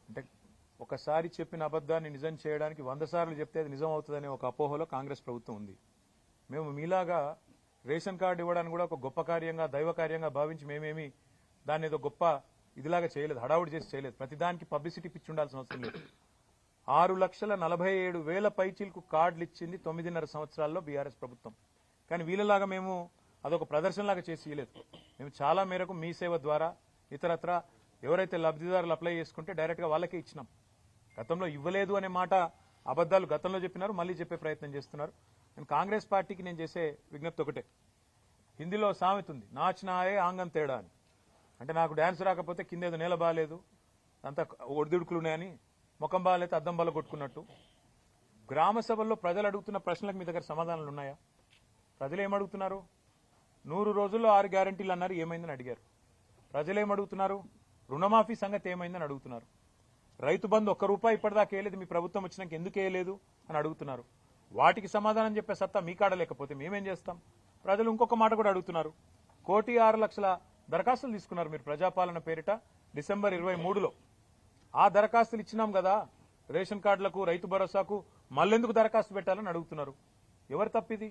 అంటే ఒకసారి చెప్పిన అబద్దాన్ని నిజం చేయడానికి 100 సార్లు చెప్తే అది నిజం అవుతుందనే ఒక అపోహలో కాంగ్రెస్ ప్రభుత్వం ఉంది. మేము మీలాగా రేషన్ కార్డు ఇవ్వడానికి కూడా ఒక గొప్ప కార్యంగా దైవ కార్యంగా భావించి మేమేమి దాన్ని ఏదో గొప్ప ఇదిలాగా చేయలేదు, హడావుడి చేసి చేయలేదు. ప్రతిదానికి పబ్లిసిటీ పిచ్చి ఉండాల్సిన అవసరం లేదు. 6,47,000 పైచీలకు కార్డులు ఇచ్చింది 9.5 సంవత్సరాల్లో బీఆర్ఎస్ ప్రభుత్వం. కానీ వీళ్ళలాగా మేము అదొక ప్రదర్శనలాగా చేసి ఇవ్వలేదు. మేము చాలా మేరకు మీ సేవ ద్వారా ఇతరత్ర ఎవరైతే లబ్ధిదారులు అప్లై చేసుకుంటే డైరెక్ట్గా వాళ్ళకే ఇచ్చినాం. గతంలో ఇవ్వలేదు అనే మాట అబద్దాలు గతంలో చెప్పినారు, మళ్ళీ చెప్పే ప్రయత్నం చేస్తున్నారు. నేను కాంగ్రెస్ పార్టీకి నేను చేసే విజ్ఞప్తి ఒకటే. హిందీలో సామెత ఉంది, నాచినాయే ఆంగం తేడా అని. అంటే నాకు డ్యాన్స్ రాకపోతే కిందేదో నేల బాగాలేదు, అంతా ఒడిదుడుకులున్నాయని, ముఖం బాగాలైతే అద్దం బల కొట్టుకున్నట్టు. గ్రామ సభల్లో ప్రజలు అడుగుతున్న ప్రశ్నలకు మీ దగ్గర సమాధానాలు ఉన్నాయా? ప్రజలు ఏమడుగుతున్నారు? 100 రోజుల్లో 6 గ్యారంటీలు అన్నారు, ఏమైందని అడిగారు. ప్రజలు ఏమడుగుతున్నారు? రుణమాఫీ సంగతి ఏమైందని అడుగుతున్నారు. రైతు బంధు ₹1 ఇప్పటిదాకా వేయలేదు, మీ ప్రభుత్వం వచ్చినాక ఎందుకు వేయలేదు అని అడుగుతున్నారు. వాటికి సమాధానం చెప్పే సత్తా మీ కాడ లేకపోతే మేమేం చేస్తాం? ప్రజలు ఇంకొక మాట కూడా అడుగుతున్నారు. 1,06,00,000 దరఖాస్తులు తీసుకున్నారు మీరు ప్రజాపాలన పేరిట డిసెంబర్ 23లో. ఆ దరఖాస్తులు ఇచ్చినాం కదా రేషన్ కార్డులకు, రైతు భరోసాకు, మళ్ళెందుకు దరఖాస్తు పెట్టాలని అడుగుతున్నారు. ఎవరు తప్పిది?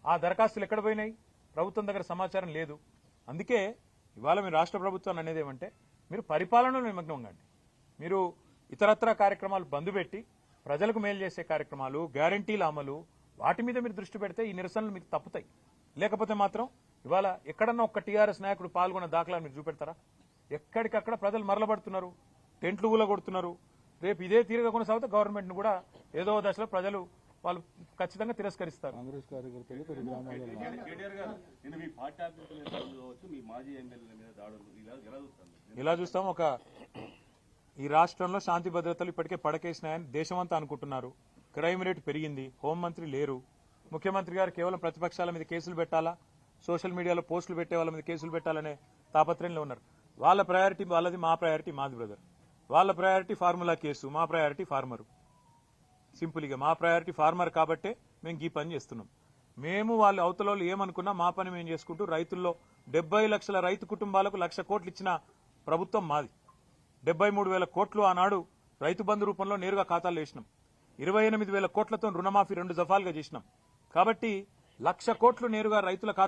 ఆ దరఖాస్తులు ఎక్కడ పోయినాయి? ప్రభుత్వం దగ్గర సమాచారం లేదు. అందుకే ఇవాళ మీరు రాష్ట్ర ప్రభుత్వాన్ని అనేది ఏమంటే, మీరు పరిపాలనలో నిమగ్నం కండి. మీరు ఇతరత్ర కార్యక్రమాలు బంద్ పెట్టి ప్రజలకు మేలు చేసే కార్యక్రమాలు, గ్యారంటీల అమలు, వాటి మీద మీరు దృష్టి పెడితే ఈ నిరసనలు మీకు తప్పుతాయి. లేకపోతే మాత్రం ఇవాళ ఎక్కడన్నా ఒక్క టీఆర్ఎస్ నాయకుడు పాల్గొన్న దాఖలాలు మీరు చూపెడతారా? ఎక్కడికక్కడ ప్రజలు మరలబడుతున్నారు, టెంట్లు ఊలగొడుతున్నారు. రేపు ఇదే తీరుగా కొనసాగితే గవర్నమెంట్ ను కూడా ఏదో దశలో ప్రజలు వాళ్ళు ఖచ్చితంగా తిరస్కరిస్తారు. కాంగ్రెస్ కార్యకర్తలు ఇలా చూస్తాం. ఈ రాష్ట్రంలో శాంతి భద్రతలు ఇప్పటికే పడకేసినాయని దేశమంతా అనుకుంటున్నారు. క్రైమ్ రేటు పెరిగింది, హోంమంత్రి లేరు. ముఖ్యమంత్రి గారు కేవలం ప్రతిపక్షాల మీద కేసులు పెట్టాలా, సోషల్ మీడియాలో పోస్టులు పెట్టే వాళ్ళ మీద కేసులు పెట్టాలనే తాపత్రయంలో ఉన్నారు. వాళ్ళ ప్రయారిటీ వాళ్ళది, మా ప్రయారిటీ మాది బ్రదర్. వాళ్ళ ప్రయారిటీ ఫార్ములా కేసు, మా ప్రయారిటీ ఫార్మరు. సింపుల్గా మా ప్రయారిటీ ఫార్మర్ కాబట్టే మేము ఈ పని చేస్తున్నాం. మేము వాళ్ళు అవతల ఏమనుకున్నా మా పని మేము చేసుకుంటూ రైతుల్లో 70 లక్షల రైతు కుటుంబాలకు 1,00,000 కోట్లు ఇచ్చిన ప్రభుత్వం మాది. 73,000 కోట్లు ఆనాడు రైతు బంధు రూపంలో నేరుగా ఖాతాల్లో వేసినాం. 28,000 కోట్లతో రుణమాఫీ 2 దఫాలుగా చేసినాం. కాబట్టి 1,00,000 కోట్లు నేరుగా రైతుల ఖాతా